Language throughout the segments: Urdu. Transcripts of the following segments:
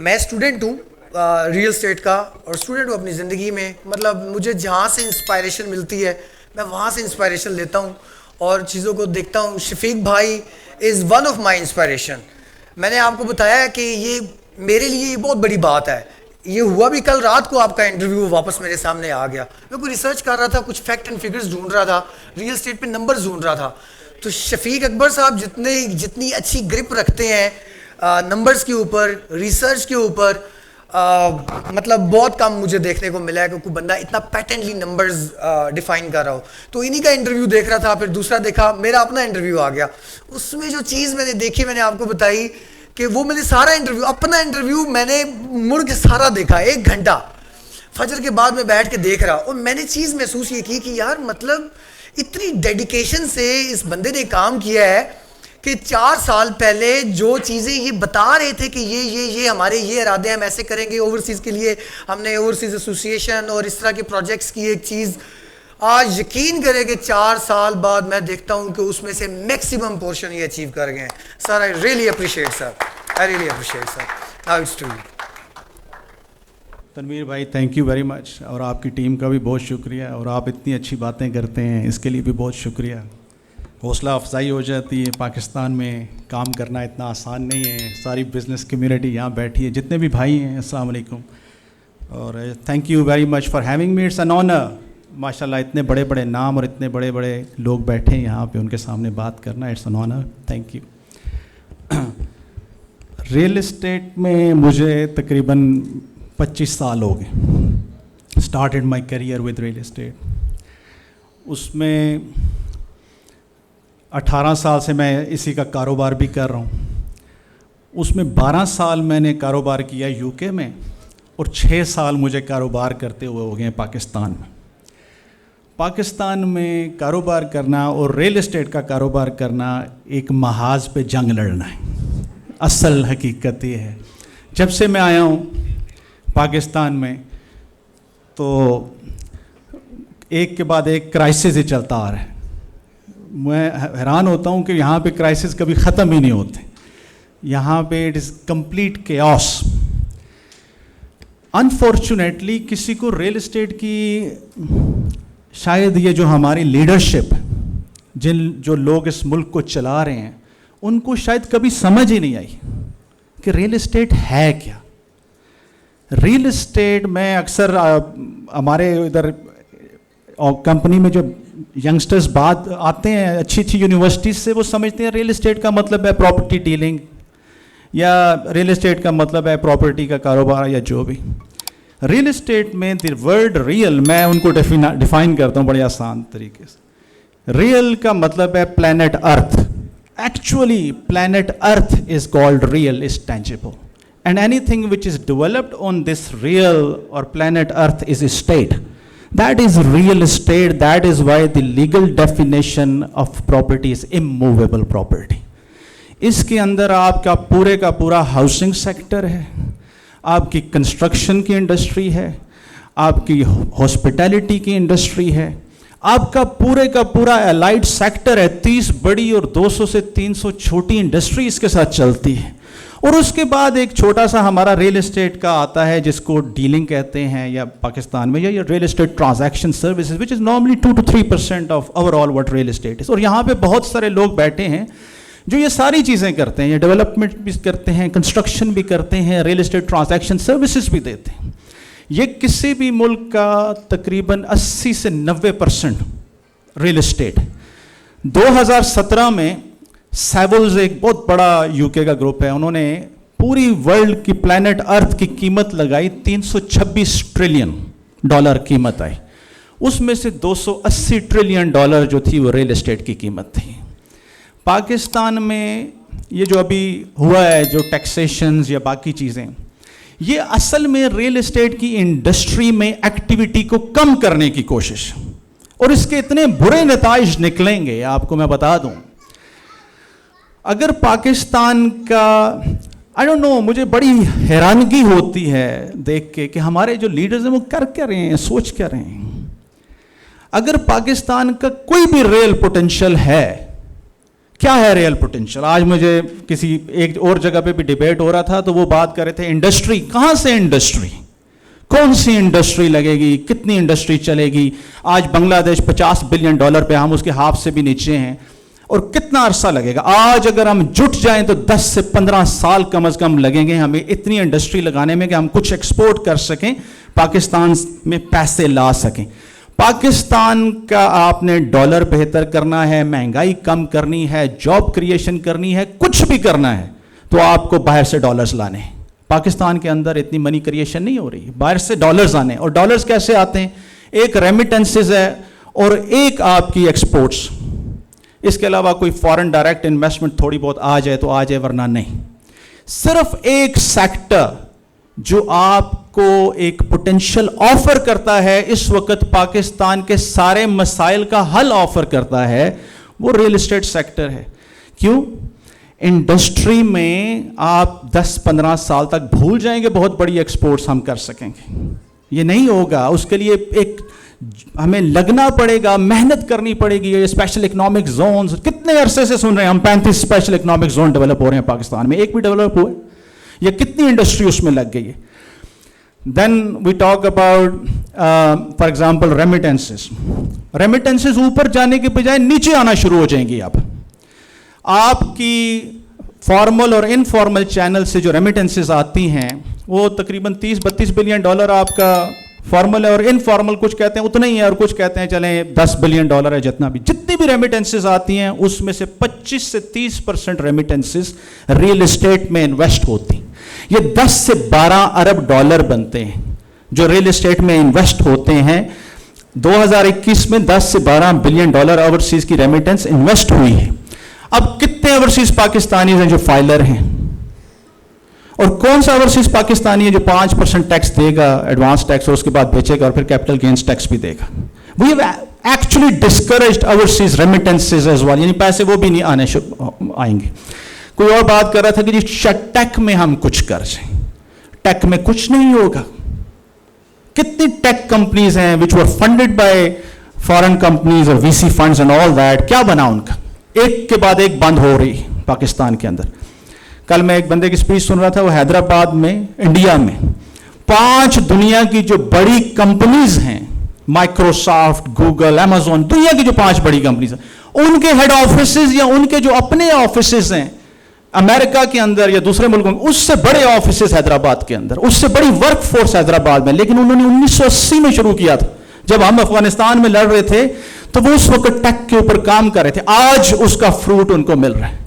میں اسٹوڈنٹ ہوں ریئل اسٹیٹ کا, اور اسٹوڈنٹ ہوں اپنی زندگی میں. مطلب مجھے جہاں سے انسپائریشن ملتی ہے میں وہاں سے انسپائریشن لیتا ہوں اور چیزوں کو دیکھتا ہوں. شفیق بھائی is one of my inspiration. میں نے آپ کو بتایا کہ یہ میرے لیے یہ بہت بڑی بات ہے. یہ ہوا بھی کل رات کو آپ کا انٹرویو واپس میرے سامنے آ گیا. میں کوئی ریسرچ کر رہا تھا, کچھ فیکٹ اینڈ فگرز ڈھونڈ رہا تھا, ریئل اسٹیٹ پہ نمبرز ڈھونڈ رہا تھا. تو شفیق اکبر صاحب جتنی اچھی گرپ رکھتے ہیں نمبرز کے اوپر, ریسرچ کے اوپر, مطلب بہت کم مجھے دیکھنے کو ملا ہے کہ کوئی بندہ اتنا پیٹنٹلی نمبرز ڈیفائن کر رہا ہو. تو انہی کا انٹرویو دیکھ رہا تھا, پھر دوسرا دیکھا, میرا اپنا انٹرویو آ گیا. اس میں جو چیز میں نے دیکھی میں نے آپ کو بتائی کہ وہ میں نے سارا انٹرویو, اپنا انٹرویو میں نے مڑ کے سارا دیکھا 1 گھنٹہ فجر کے بعد میں بیٹھ کے دیکھ رہا. اور میں نے چیز محسوس یہ کی کہ یار مطلب اتنی ڈیڈیکیشن سے اس بندے نے کام کیا ہے کہ 4 سال پہلے جو چیزیں یہ بتا رہے تھے کہ یہ ہمارے یہ ارادے ہیں, ہم ایسے کریں گے اوورسیز کے لیے, ہم نے اوورسیز ایسوسیشن اور اس طرح کے پروجیکٹس کی ایک چیز, آج یقین کرے کہ 4 سال بعد میں دیکھتا ہوں کہ اس میں سے میکسیمم پورشن یہ اچیو کر گئے ہیں. Sir I really appreciate sir, I really appreciate sir. Now it's to you. Tanvir بھائی تھینک یو ویری مچ, اور آپ کی ٹیم کا بھی بہت شکریہ, اور آپ اتنی اچھی باتیں کرتے ہیں اس کے لیے بھی بہت شکریہ. حوصلہ افزائی ہو جاتی ہے. پاکستان میں کام کرنا اتنا آسان نہیں ہے. ساری بزنس کمیونٹی یہاں بیٹھی ہے, جتنے بھی بھائی ہیں السلام علیکم, اور thank you very much for having me. It's an honour. ماشاء اللہ اتنے بڑے بڑے نام اور اتنے بڑے بڑے لوگ بیٹھے ہیں یہاں پہ, ان کے سامنے بات کرنا it's an honour. Thank you. Real estate میں مجھے تقریباً 25 سال ہو گئے. Started my career with real estate. اس میں 18 سال سے میں اسی کا کاروبار بھی کر رہا ہوں. اس میں 12 سال میں نے کاروبار کیا یو کے میں, اور 6 سال مجھے کاروبار کرتے ہوئے ہو گئے ہیں پاکستان میں. پاکستان میں کاروبار کرنا اور ریئل اسٹیٹ کا کاروبار کرنا ایک محاذ پہ جنگ لڑنا ہے. اصل حقیقت یہ ہے. جب سے میں آیا ہوں پاکستان میں تو ایک کے بعد ایک کرائسس ہی چلتا آ رہا ہے. میں حیران ہوتا ہوں کہ یہاں پہ کرائسس کبھی ختم ہی نہیں ہوتے. یہاں پہ it is complete chaos. Unfortunately کسی کو ریئل اسٹیٹ کی, شاید یہ جو ہماری لیڈرشپ جو لوگ اس ملک کو چلا رہے ہیں, ان کو شاید کبھی سمجھ ہی نہیں آئی کہ ریئل اسٹیٹ ہے کیا. ریئل اسٹیٹ میں اکثر ہمارے ادھر کمپنی میں جو ینگسٹرز بات آتے ہیں اچھی یونیورسٹیز سے, وہ سمجھتے ہیں ریئل اسٹیٹ کا مطلب ہے پراپرٹی ڈیلنگ, یا ریئل اسٹیٹ کا مطلب ہے پراپرٹی کا کاروبار, یا جو بھی. ریئل اسٹیٹ میں دی ورڈ ریئل میں ان کو ڈیفائن کرتا ہوں بڑے آسان طریقے سے. ریئل کا مطلب ہے plant earth. Actually plant earth is called real, is tangible, and anything which is developed on this real اور plant earth is estate. That is real estate. That is why the legal definition of property is immovable property. اس کے اندر آپ کا پورے کا پورا ہاؤسنگ سیکٹر ہے, آپ کی کنسٹرکشن کی انڈسٹری ہے, آپ کی ہاسپٹیلٹی کی انڈسٹری ہے, آپ کا پورے کا پورا الائڈ سیکٹر ہے. 30 بڑی اور 200 سے 300 چھوٹی انڈسٹری اس کے ساتھ چلتی ہے. اور اس کے بعد ایک چھوٹا سا ہمارا ریئل اسٹیٹ کا آتا ہے جس کو ڈیلنگ کہتے ہیں, یا پاکستان میں, یا real estate transaction services, which is normally 2 to 3% of over all what real state is. اور یہاں پہ بہت سارے لوگ بیٹھے ہیں جو یہ ساری چیزیں کرتے ہیں, یہ ڈیولپمنٹ بھی کرتے ہیں, کنسٹرکشن بھی کرتے ہیں, ریئل اسٹیٹ ٹرانزیکشن سروسز بھی دیتے ہیں. یہ کسی بھی ملک کا تقریباً 80 سے 90% ریئل اسٹیٹ. 2017 میں سیولز ایک بہت بڑا یو کے کا گروپ ہے, انہوں نے پوری ورلڈ کی پلانٹ ارتھ کی قیمت لگائی, $326 ٹریلین قیمت آئی. اس میں سے $280 ٹریلین جو تھی وہ ریئل اسٹیٹ کی قیمت تھی. پاکستان میں یہ جو ابھی ہوا ہے, جو ٹیکسیشنز یا باقی چیزیں, یہ اصل میں ریئل اسٹیٹ کی انڈسٹری میں ایکٹیویٹی کو کم کرنے کی کوشش, اور اس کے اتنے برے نتائج نکلیں گے آپ کو میں بتا دوں. اگر پاکستان کا آئی ڈونٹ نو, مجھے بڑی حیرانگی ہوتی ہے دیکھ کے کہ ہمارے جو لیڈرز ہیں وہ کر کیا رہے ہیں, سوچ کیا رہے ہیں. اگر پاکستان کا کوئی بھی ریئل پوٹینشیل ہے کیا ہے ریئل پوٹینشیل؟ آج مجھے کسی ایک اور جگہ پہ بھی ڈیبیٹ ہو رہا تھا تو وہ بات کر رہے تھے انڈسٹری، کہاں سے انڈسٹری، کون سی انڈسٹری لگے گی، کتنی انڈسٹری چلے گی؟ آج بنگلہ دیش $50 بلین پہ، ہم اس کے ہاف سے بھی نیچے ہیں، اور کتنا عرصہ لگے گا؟ آج اگر ہم جٹ جائیں تو 10 سے 15 سال کم از کم لگیں گے ہمیں اتنی انڈسٹری لگانے میں کہ ہم کچھ ایکسپورٹ کر سکیں، پاکستان میں پیسے لا سکیں۔ پاکستان کا آپ نے ڈالر بہتر کرنا ہے، مہنگائی کم کرنی ہے، جاب کریشن کرنی ہے، کچھ بھی کرنا ہے تو آپ کو باہر سے ڈالرز لانے ہیں۔ پاکستان کے اندر اتنی منی کریشن نہیں ہو رہی، باہر سے ڈالرز آنے، اور ڈالرز کیسے آتے ہیں؟ ایک ریمیٹنسز ہے اور ایک آپ کی ایکسپورٹس، اس کے علاوہ کوئی فارن ڈائریکٹ انویسٹمنٹ تھوڑی بہت آ جائے تو آ جائے، ورنہ نہیں۔ صرف ایک سیکٹر جو آپ کو ایک پوٹینشیل آفر کرتا ہے اس وقت، پاکستان کے سارے مسائل کا حل آفر کرتا ہے، وہ ریل اسٹیٹ سیکٹر ہے۔ کیوں؟ انڈسٹری میں آپ 10-15 سال تک بھول جائیں گے بہت بڑی ایکسپورٹس ہم کر سکیں گے، یہ نہیں ہوگا۔ اس کے لیے ایک ہمیں لگنا پڑے گا، محنت کرنی پڑے گی۔ یہ اسپیشل اکنامک زونز کتنے عرصے سے سن رہے ہیں ہم، 35 اسپیشل اکنامک زون ڈیولپ ہو رہے ہیں پاکستان میں، ایک بھی ڈیولپ ہوا ہے؟ یہ کتنی انڈسٹری اس میں لگ گئی ہے؟ Then we talk about for example remittances. Remittances اوپر جانے کے بجائے نیچے آنا شروع ہو جائیں گی۔ آپ کی فارمل اور انفارمل چینل سے جو ریمیٹنسز آتی ہیں وہ تقریباً $30-32 بلین آپ کا فارمل ہے، اور انفارمل کچھ کہتے ہیں اتنا ہی ہے، اور کچھ کہتے ہیں چلیں $10 بلین ہے، جتنی بھی ریمیٹنسز آتی ہیں اس میں سے 25 سے 30% ریمیٹنسز ریل اسٹیٹ میں انویسٹ ہوتی ہیں۔ یہ 10 سے 12 ارب ڈالر بنتے ہیں جو ریل اسٹیٹ میں انویسٹ ہوتے ہیں۔ 2021 میں 10 سے 12 بلین اوورسیز کی ریمیٹنس انویسٹ ہوئی ہے۔ اب کتنے اوورسیز پاکستانیز ہیں جو فائلر ہیں، اور کون سا اوورسیز پاکستانی ہے جو 5% ٹیکس دے گا، ایڈوانس ٹیکس، اور اس کے بعد بیچے گا اور پھر کیپٹل گینز ٹیکس بھی دے گا؟ We have actually discouraged overseas remittances as well, یعنی پیسے وہ بھی نہیں آنے آئیں گے۔ کوئی اور بات کر رہا تھا کہ جی ٹیک میں ہم کچھ کر جائیں، ٹیک میں کچھ نہیں ہوگا۔ کتنی ٹیک کمپنیز ہیں which were funded by foreign companies اور VC funds and all that، کیا بنا ان کا؟ ایک کے بعد ایک بند ہو رہی پاکستان کے اندر۔ کل میں ایک بندے کی سپیچ سن رہا تھا، وہ حیدرآباد میں، انڈیا میں 5 دنیا کی جو بڑی کمپنیز ہیں، مائکروسافٹ، گوگل، ایمیزون، دنیا کی جو 5 بڑی کمپنیز ہیں، ان کے ہیڈ آفیسز یا ان کے جو اپنے آفیسز ہیں امریکہ کے اندر یا دوسرے ملکوں میں، اس سے بڑے آفیسز حیدرآباد کے اندر، اس سے بڑی ورک فورس حیدرآباد میں، لیکن انہوں نے 1980 میں شروع کیا تھا جب ہم افغانستان میں لڑ رہے تھے، تو وہ اس وقت ٹیک کے اوپر کام کر رہے تھے۔ آج اس کا فروٹ ان کو مل رہا ہے۔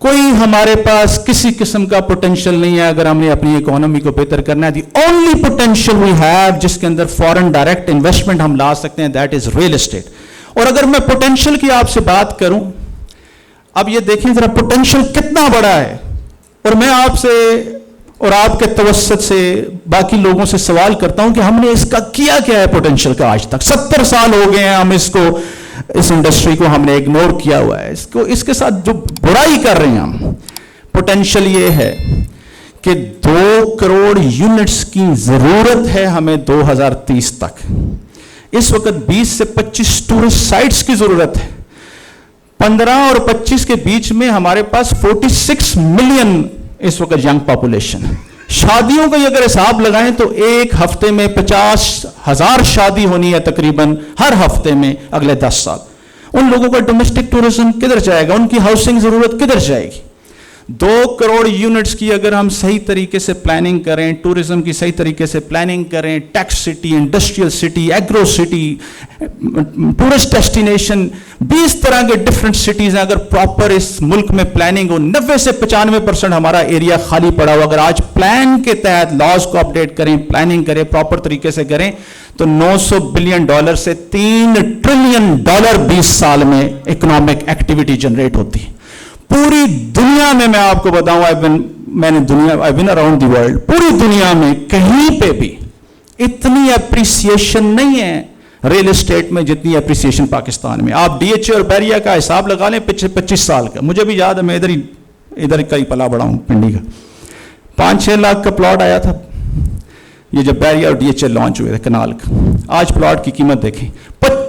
کوئی ہمارے پاس کسی قسم کا پوٹینشیل نہیں ہے اگر ہم نے اپنی اکانومی کو بہتر کرنا ہے۔ The only potential we have جس کے اندر فارن ڈائریکٹ انویسٹمنٹ ہم لا سکتے ہیں، دیٹ از ریل اسٹیٹ۔ اور اگر میں پوٹینشیل کی آپ سے بات کروں، اب یہ دیکھیں ذرا پوٹینشیل کتنا بڑا ہے، اور میں آپ سے اور آپ کے توسط سے باقی لوگوں سے سوال کرتا ہوں کہ ہم نے اس کا کیا ہے پوٹینشیل کا؟ آج تک 70 سال ہو گئے ہیں ہم اس انڈسٹری کو ہم نے اگنور کیا ہوا ہے، اس کے ساتھ جو برائی کر رہے ہیں ہم۔ پوٹینشیل یہ ہے کہ 2 کروڑ یونٹس کی ضرورت ہے ہمیں 2030 تک۔ اس وقت 20 سے 25 ٹورسٹ سائٹس کی ضرورت ہے۔ 15 اور 25 کے بیچ میں ہمارے پاس 46 ملین اس وقت ینگ پاپولیشن ہے۔ شادیوں کا اگر حساب لگائیں تو ایک ہفتے میں 50,000 شادی ہونی ہے تقریباً ہر ہفتے میں اگلے 10 سال۔ ان لوگوں کا ڈومیسٹک ٹورزم کدھر جائے گا؟ ان کی ہاؤسنگ ضرورت کدھر جائے گی؟ 2 کروڑ یونٹس کی اگر ہم صحیح طریقے سے پلاننگ کریں، ٹورزم کی صحیح طریقے سے پلاننگ کریں، tax city, industrial city, agro city, tourist destination, 20 طرح کے ڈفرینٹ سٹیز ہیں، اگر پراپر اس ملک میں پلاننگ ہو، 90 سے 95% ہمارا ایریا خالی پڑا ہو، اگر آج پلان کے تحت لاز کو اپڈیٹ کریں، پلاننگ کریں، پراپر طریقے سے کریں، تو $900 بلین سے $3 ٹریلین 20 سال میں اکنامک ایکٹیویٹی جنریٹ ہوتی ہے۔ پوری دنیا میں آپ کو بتاؤں، I've been around the world، پوری دنیا میں کہیں پہ بھی اتنی اپریسیشن نہیں ہے ریل اسٹیٹ میں جتنی اپریسیشن پاکستان میں۔ آپ DHA اور بیریا کا حساب لگا لیں 25 سال کا، مجھے بھی یاد ہے، میں ادھر کا ہی پلا بڑا ہوں پنڈی کا، 5-6 لاکھ کا پلاٹ آیا تھا یہ جب بیریا اور DHA لانچ ہوئے تھے کنال کا۔ آج پلاٹ کی قیمت دیکھیں،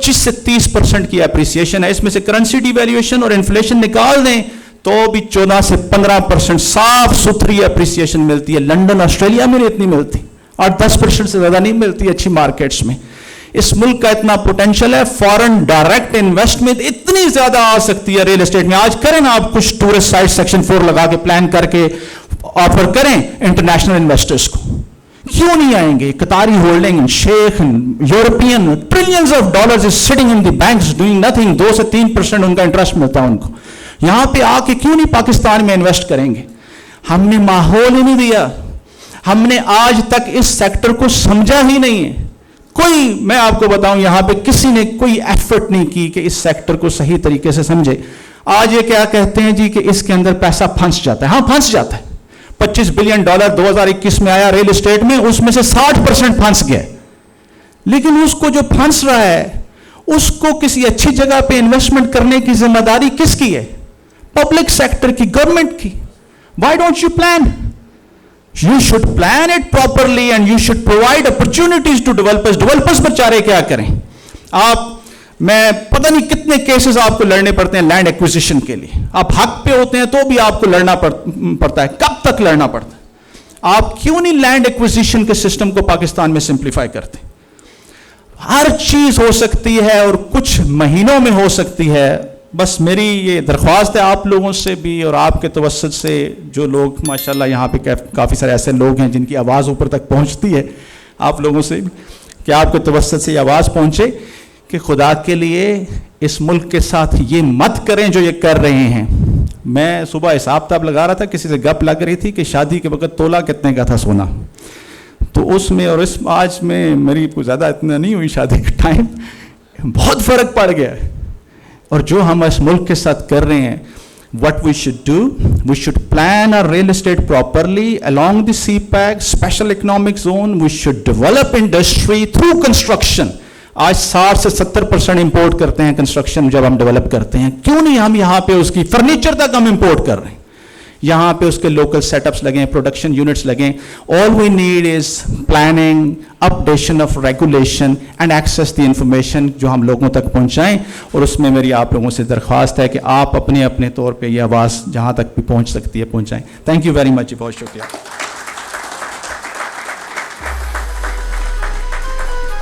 25 سے 30% کی اپریسیشن ہے. اس میں سے کرنسی ڈی ویلیویشن اور انفلیشن نکال دیں تو بھی 14 سے 15% صاف ستھری اپریسیشن ملتی ہے. لنڈن آسٹریلیا میں اتنی ملتی اور 10% سے زیادہ نہیں ملتی اچھی مارکیٹس میں. اس ملک کا اتنا پوٹینشیل ہے, فورن ڈائریکٹ انویسٹمنٹ اتنی زیادہ آ سکتی ہے ریل اسٹیٹ میں. آج کریں نا آپ کچھ ٹورسٹ سائٹ سیکشن 4 لگا کے پلان کر کے آفر کریں انٹرنیشنل انویسٹرز کو, کیوں نہیں آئیں گے؟ قطاری holding, Sheikh, European, trillions of dollars is sitting in the banks doing nothing. 2 سے 3% ان کا انٹرسٹ ملتا ہے ان کو. یہاں پہ آ کے کیوں نہیں پاکستان میں انویسٹ کریں گے؟ ہم نے ماحول ہی نہیں دیا, ہم نے آج تک اس سیکٹر کو سمجھا ہی نہیں ہے. کوئی, میں آپ کو بتاؤں, یہاں پہ کسی نے کوئی ایفرٹ نہیں کی کہ اس سیکٹر کو صحیح طریقے سے سمجھے. آج یہ کیا کہتے ہیں جی کہ اس کے اندر پیسہ پھنس جاتا ہے. ہاں پھنس جاتا ہے. $25 بلین 2021 میں آیا ریل اسٹیٹ میں, اس میں سے 60% پھنس گیا. لیکن اس کو جو پھنس رہا ہے اس کو کسی اچھی جگہ پہ انویسٹمنٹ کرنے کی ذمہ داری کس کی ہے؟ پبلک سیکٹر کی, گورنمنٹ کی. Why don't you plan? You should plan it properly and you should provide opportunities to developers. Developers بیچارے کیا کریں؟ آپ, میں پتہ نہیں کتنے کیسز آپ کو لڑنے پڑتے ہیں لینڈ ایکوزیشن کے لیے. آپ حق پہ ہوتے ہیں تو بھی آپ کو لڑنا پڑتا ہے. کب تک لڑنا پڑتا ہے؟ آپ کیوں نہیں لینڈ ایکوزیشن کے سسٹم کو پاکستان میں سمپلیفائی کرتے؟ ہر چیز ہو سکتی ہے اور کچھ مہینوں میں ہو سکتی ہے. بس میری یہ درخواست ہے آپ لوگوں سے بھی اور آپ کے توسط سے, جو لوگ ماشاءاللہ یہاں پہ کافی سارے ایسے لوگ ہیں جن کی آواز اوپر تک پہنچتی ہے, آپ لوگوں سے بھی کہ آپ کے توسط سے یہ آواز پہنچے کہ خدا کے لیے اس ملک کے ساتھ یہ مت کریں جو یہ کر رہے ہیں. میں صبح حساب کتاب لگا رہا تھا, کسی سے گپ لگ رہی تھی کہ شادی کے وقت تولہ کتنے کا تھا سونا, تو اس میں اور اس آج میں میری کوئی زیادہ اتنا نہیں ہوئی شادی کے ٹائم, بہت فرق پڑ گیا. اور جو ہم اس ملک کے ساتھ کر رہے ہیں, what we should do, we should plan our real estate properly along the CPEC, special economic zone. We should develop industry through construction. آج 60 سے 70% امپورٹ کرتے ہیں کنسٹرکشن جب ہم ڈیولپ کرتے ہیں. کیوں نہیں ہم یہاں پہ اس کی فرنیچر تک ہم امپورٹ کر رہے ہیں, یہاں پہ اس کے لوکل سیٹ اپس لگیں, پروڈکشن یونٹس لگیں. All we need is planning, updation of regulation and access the information جو ہم لوگوں تک پہنچائیں. اور اس میں میری آپ لوگوں سے درخواست ہے کہ آپ اپنے اپنے طور پہ یہ آواز جہاں تک بھی پہنچ سکتی ہے پہنچائیں. تھینک یو ویری مچ, بہت شکریہ.